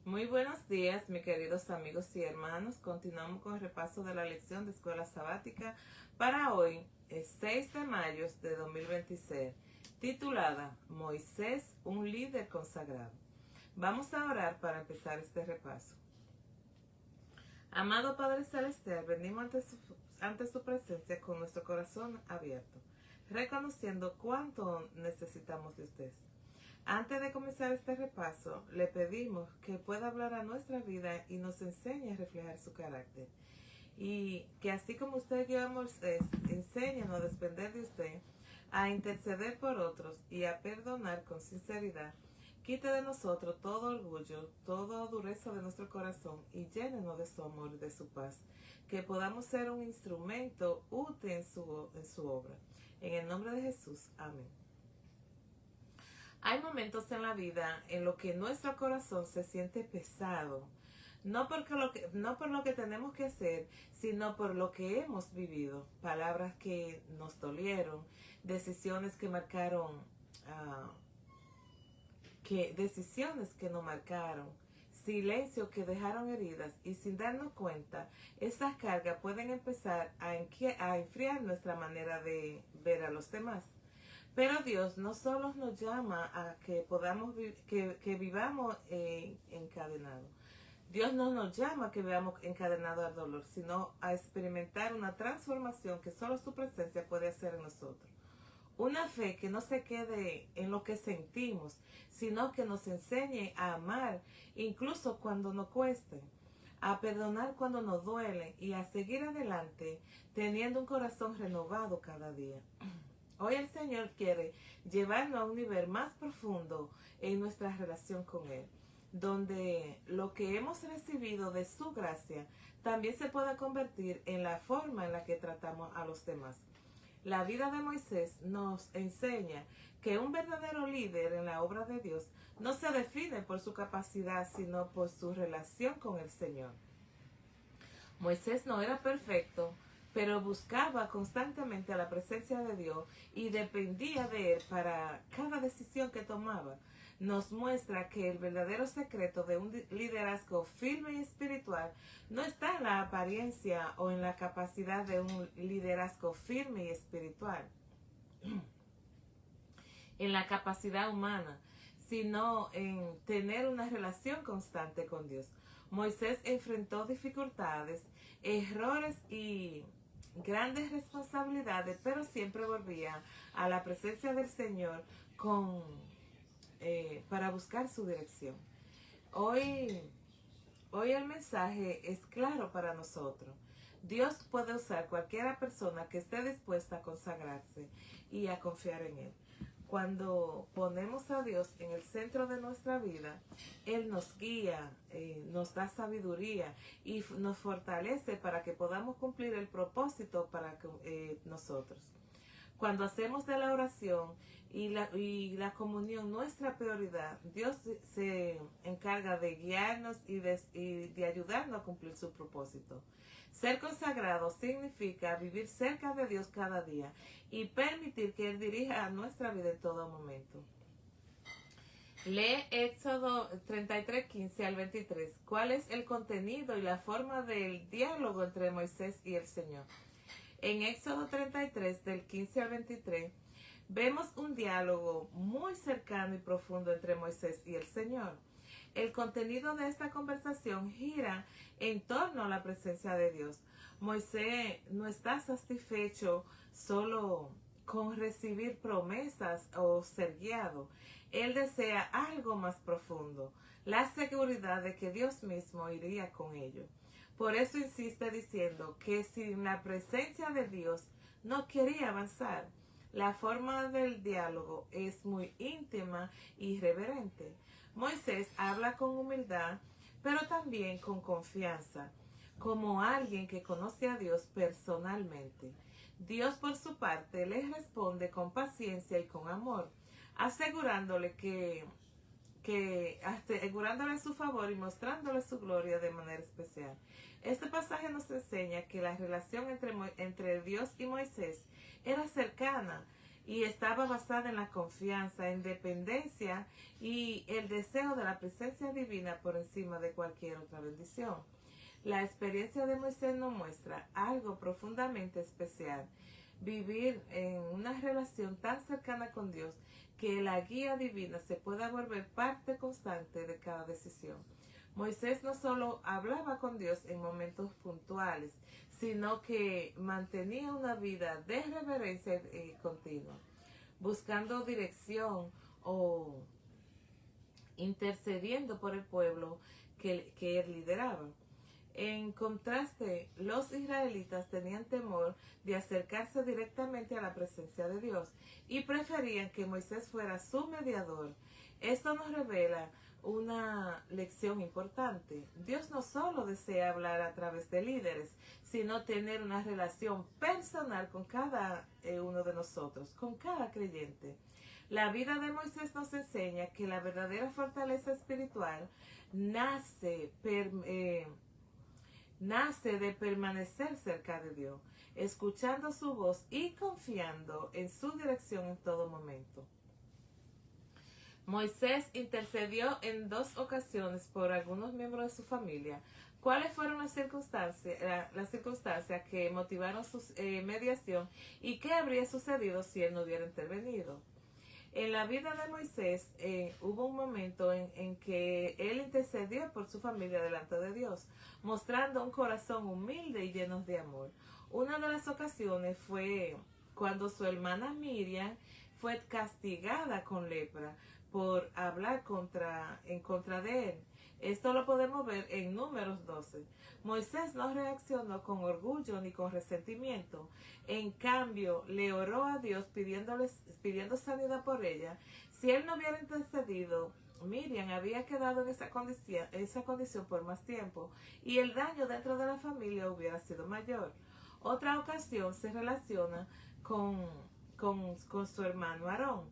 Muy buenos días, mis queridos amigos y hermanos. Continuamos con el repaso de la lección de Escuela Sabática para hoy, el 6 de mayo de 2026, titulada Moisés, un líder consagrado. Vamos a orar para empezar este repaso. Amado Padre Celestial, venimos ante su presencia con nuestro corazón abierto, reconociendo cuánto necesitamos de usted. Antes de comenzar este repaso, le pedimos que pueda hablar a nuestra vida y nos enseñe a reflejar su carácter. Y que así como usted guió a Moisés, enséñanos a depender de usted, a interceder por otros y a perdonar con sinceridad. Quite de nosotros todo orgullo, toda dureza de nuestro corazón y llénenos de su amor y de su paz. Que podamos ser un instrumento útil en su obra. En el nombre de Jesús, amén. Hay momentos en la vida en los que nuestro corazón se siente pesado, no por lo que tenemos que hacer, sino por lo que hemos vivido. Palabras que nos dolieron, decisiones que marcaron, decisiones que nos marcaron, silencio que dejaron heridas, y sin darnos cuenta, esas cargas pueden empezar a enfriar nuestra manera de ver a los demás. Pero Dios no solo nos llama a que podamos que vivamos encadenados. Dios no nos llama a que vivamos encadenados al dolor, sino a experimentar una transformación que solo su presencia puede hacer en nosotros. Una fe que no se quede en lo que sentimos, sino que nos enseñe a amar incluso cuando nos cueste, a perdonar cuando nos duele y a seguir adelante teniendo un corazón renovado cada día. Hoy el Señor quiere llevarnos a un nivel más profundo en nuestra relación con Él, donde lo que hemos recibido de su gracia también se pueda convertir en la forma en la que tratamos a los demás. La vida de Moisés nos enseña que un verdadero líder en la obra de Dios no se define por su capacidad, sino por su relación con el Señor. Moisés no era perfecto, pero buscaba constantemente a la presencia de Dios y dependía de Él para cada decisión que tomaba. Nos muestra que el verdadero secreto de un liderazgo firme y espiritual no está en la apariencia o en la capacidad de un liderazgo firme y espiritual, en la capacidad humana, sino en tener una relación constante con Dios. Moisés enfrentó dificultades, errores y grandes responsabilidades, pero siempre volvía a la presencia del Señor para buscar su dirección. Hoy el mensaje es claro para nosotros. Dios puede usar cualquier persona que esté dispuesta a consagrarse y a confiar en Él. Cuando ponemos a Dios en el centro de nuestra vida, Él nos guía, nos da sabiduría y nos fortalece para que podamos cumplir el propósito para nosotros. Cuando hacemos de la oración y la comunión nuestra prioridad, Dios se encarga de guiarnos y de ayudarnos a cumplir su propósito. Ser consagrado significa vivir cerca de Dios cada día y permitir que Él dirija nuestra vida en todo momento. Lee Éxodo 33, 15 al 23. ¿Cuál es el contenido y la forma del diálogo entre Moisés y el Señor? En Éxodo 33, del 15 al 23, vemos un diálogo muy cercano y profundo entre Moisés y el Señor. El contenido de esta conversación gira en torno a la presencia de Dios. Moisés no está satisfecho solo con recibir promesas o ser guiado. Él desea algo más profundo, la seguridad de que Dios mismo iría con ellos. Por eso insiste diciendo que sin la presencia de Dios no quería avanzar. La forma del diálogo es muy íntima y reverente. Moisés habla con humildad, pero también con confianza, como alguien que conoce a Dios personalmente. Dios, por su parte, le responde con paciencia y con amor, asegurándole asegurándole su favor y mostrándole su gloria de manera especial. Este pasaje nos enseña que la relación entre Dios y Moisés era cercana y estaba basada en la confianza, en dependencia y y el deseo de la presencia divina por encima de cualquier otra bendición. La experiencia de Moisés nos muestra algo profundamente especial: vivir en una relación tan cercana con Dios que la guía divina se pueda volver parte constante de cada decisión. Moisés no solo hablaba con Dios en momentos puntuales, sino que mantenía una vida de reverencia continua, buscando dirección o intercediendo por el pueblo que él lideraba. En contraste, los israelitas tenían temor de acercarse directamente a la presencia de Dios y preferían que Moisés fuera su mediador. Esto nos revela una lección importante. Dios no solo desea hablar a través de líderes, sino tener una relación personal con cada uno de nosotros, con cada creyente. La vida de Moisés nos enseña que la verdadera fortaleza espiritual nace de permanecer cerca de Dios, escuchando su voz y confiando en su dirección en todo momento. Moisés intercedió en 2 ocasiones por algunos miembros de su familia. ¿Cuáles fueron las circunstancias que motivaron su mediación y qué habría sucedido si él no hubiera intervenido? En la vida de Moisés hubo un momento en que él intercedió por su familia delante de Dios, mostrando un corazón humilde y lleno de amor. Una de las ocasiones fue cuando su hermana Miriam fue castigada con lepra por hablar en contra de él. Esto lo podemos ver en Números 12. Moisés no reaccionó con orgullo ni con resentimiento. En cambio, le oró a Dios pidiendo sanidad por ella. Si él no hubiera intercedido, Miriam había quedado en esa condición por más tiempo y el daño dentro de la familia hubiera sido mayor. Otra ocasión se relaciona con su hermano Aarón,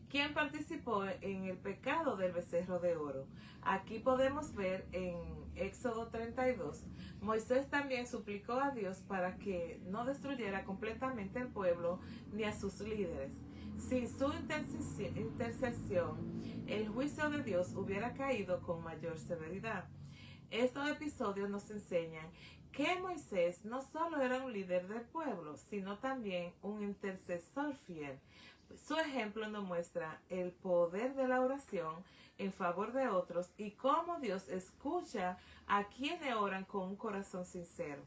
quien participó en el pecado del becerro de oro. Aquí podemos ver en Éxodo 32, Moisés también suplicó a Dios para que no destruyera completamente el pueblo ni a sus líderes. Sin su intercesión, el juicio de Dios hubiera caído con mayor severidad. Estos episodios nos enseñan que Moisés no solo era un líder del pueblo, sino también un intercesor fiel. Su ejemplo nos muestra el poder de la oración en favor de otros y cómo Dios escucha a quienes oran con un corazón sincero.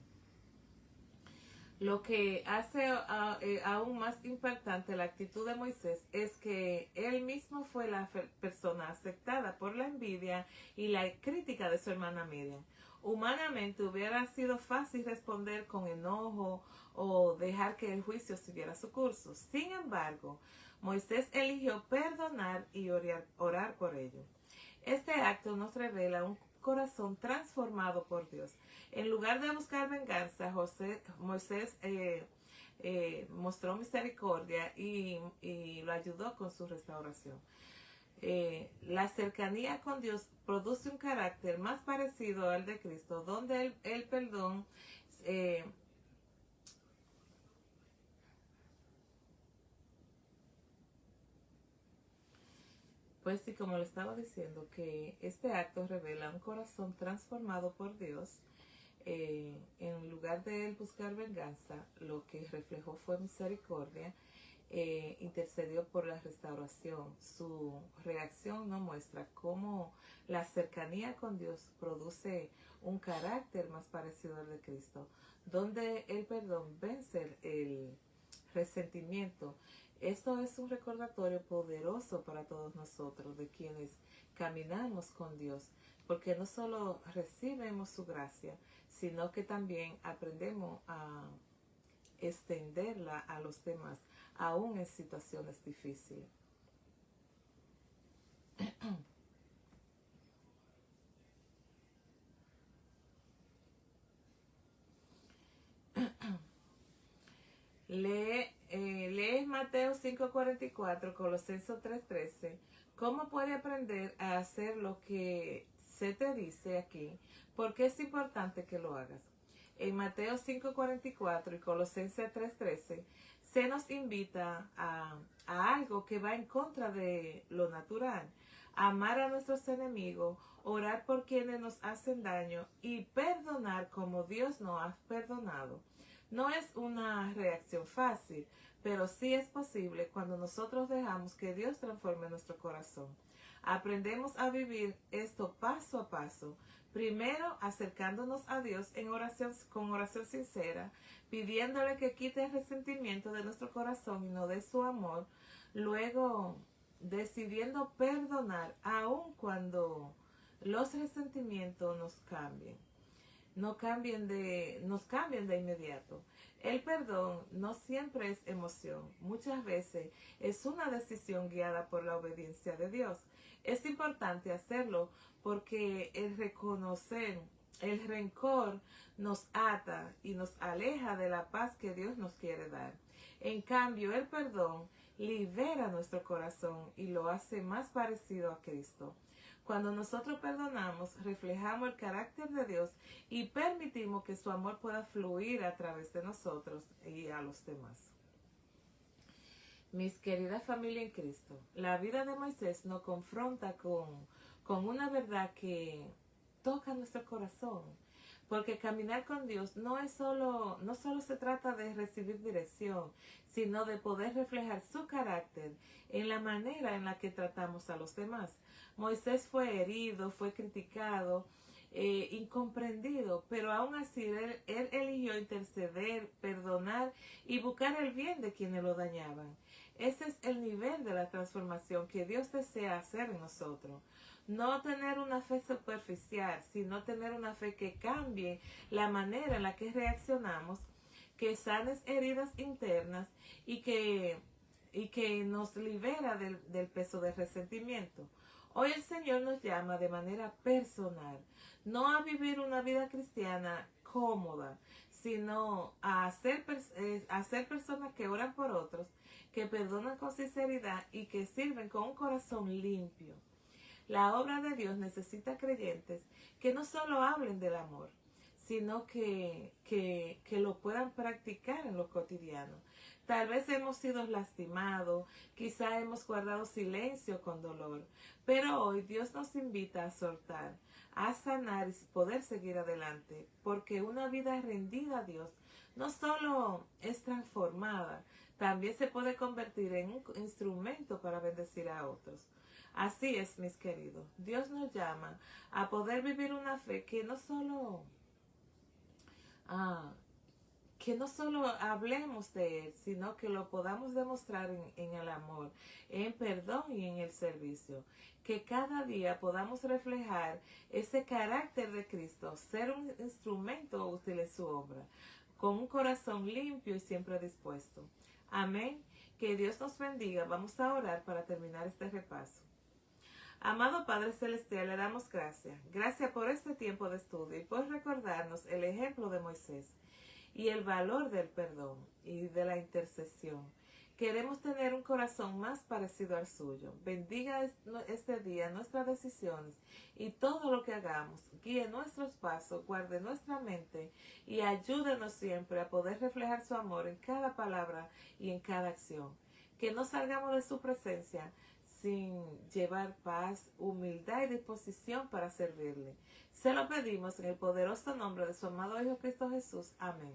Lo que hace aún más impactante la actitud de Moisés es que él mismo fue la persona afectada por la envidia y la crítica de su hermana Miriam. Humanamente hubiera sido fácil responder con enojo o dejar que el juicio siguiera su curso. Sin embargo, Moisés eligió perdonar y orar por ello. Este acto nos revela un corazón transformado por Dios. En lugar de buscar venganza, Moisés mostró misericordia y lo ayudó con su restauración. La cercanía con Dios produce un carácter más parecido al de Cristo, donde el perdón pues sí, como le estaba diciendo, que este acto revela un corazón transformado por Dios. En lugar de él buscar venganza, lo que reflejó fue misericordia. Intercedió por la restauración. Su reacción nos muestra cómo la cercanía con Dios produce un carácter más parecido al de Cristo, donde el perdón vence el resentimiento. Esto es un recordatorio poderoso para todos nosotros, de quienes caminamos con Dios, porque no solo recibimos su gracia, sino que también aprendemos a extenderla a los demás, aún en situaciones difíciles. Lee Mateo 5:44, Colosenses 3:13. ¿Cómo puede aprender a hacer lo que se te dice aquí? Porque es importante que lo hagas. En Mateo 5:44 y Colosenses 3:13 se nos invita a algo que va en contra de lo natural, amar a nuestros enemigos, orar por quienes nos hacen daño y perdonar como Dios nos ha perdonado. No es una reacción fácil, pero sí es posible cuando nosotros dejamos que Dios transforme nuestro corazón. Aprendemos a vivir esto paso a paso. Primero, acercándonos a Dios en oración, con oración sincera, pidiéndole que quite el resentimiento de nuestro corazón y nos dé su amor. Luego, decidiendo perdonar, aun cuando los resentimientos nos cambien. Nos cambien de inmediato. El perdón no siempre es emoción, muchas veces es una decisión guiada por la obediencia de Dios. Es importante hacerlo porque el reconocer el rencor nos ata y nos aleja de la paz que Dios nos quiere dar. En cambio, el perdón libera nuestro corazón y lo hace más parecido a Cristo. Cuando nosotros perdonamos, reflejamos el carácter de Dios y permitimos que su amor pueda fluir a través de nosotros y a los demás. Mis queridas familia en Cristo, la vida de Moisés nos confronta con una verdad que toca nuestro corazón. Porque caminar con Dios no solo se trata de recibir dirección, sino de poder reflejar su carácter en la manera en la que tratamos a los demás. Moisés fue herido, fue criticado, incomprendido, pero aún así él eligió interceder, perdonar y buscar el bien de quienes lo dañaban. Ese es el nivel de la transformación que Dios desea hacer en nosotros. No tener una fe superficial, sino tener una fe que cambie la manera en la que reaccionamos, que sane heridas internas y que nos libera del peso del resentimiento. Hoy el Señor nos llama de manera personal, no a vivir una vida cristiana cómoda, sino a ser personas que oran por otros, que perdonan con sinceridad y que sirven con un corazón limpio. La obra de Dios necesita creyentes que no solo hablen del amor, sino que lo puedan practicar en lo cotidiano. Tal vez hemos sido lastimados, quizá hemos guardado silencio con dolor, pero hoy Dios nos invita a soltar, a sanar y poder seguir adelante, porque una vida rendida a Dios no solo es transformada, también se puede convertir en un instrumento para bendecir a otros. Así es, mis queridos. Dios nos llama a poder vivir una fe que no solo hablemos de Él, sino que lo podamos demostrar en el amor, en perdón y en el servicio. Que cada día podamos reflejar ese carácter de Cristo, ser un instrumento útil en su obra, con un corazón limpio y siempre dispuesto. Amén. Que Dios nos bendiga. Vamos a orar para terminar este repaso. Amado Padre Celestial, le damos gracias. Gracias por este tiempo de estudio y por recordarnos el ejemplo de Moisés y el valor del perdón y de la intercesión. Queremos tener un corazón más parecido al suyo. Bendiga este día nuestras decisiones y todo lo que hagamos. Guíe nuestros pasos, guarde nuestra mente y ayúdenos siempre a poder reflejar su amor en cada palabra y en cada acción. Que no salgamos de su presencia sin llevar paz, humildad y disposición para servirle. Se lo pedimos en el poderoso nombre de su amado Hijo Cristo Jesús. Amén.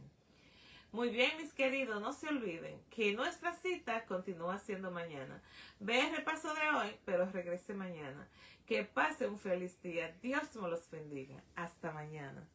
Muy bien, mis queridos, no se olviden que nuestra cita continúa siendo mañana. Ve el repaso de hoy, pero regrese mañana. Que pase un feliz día. Dios me los bendiga. Hasta mañana.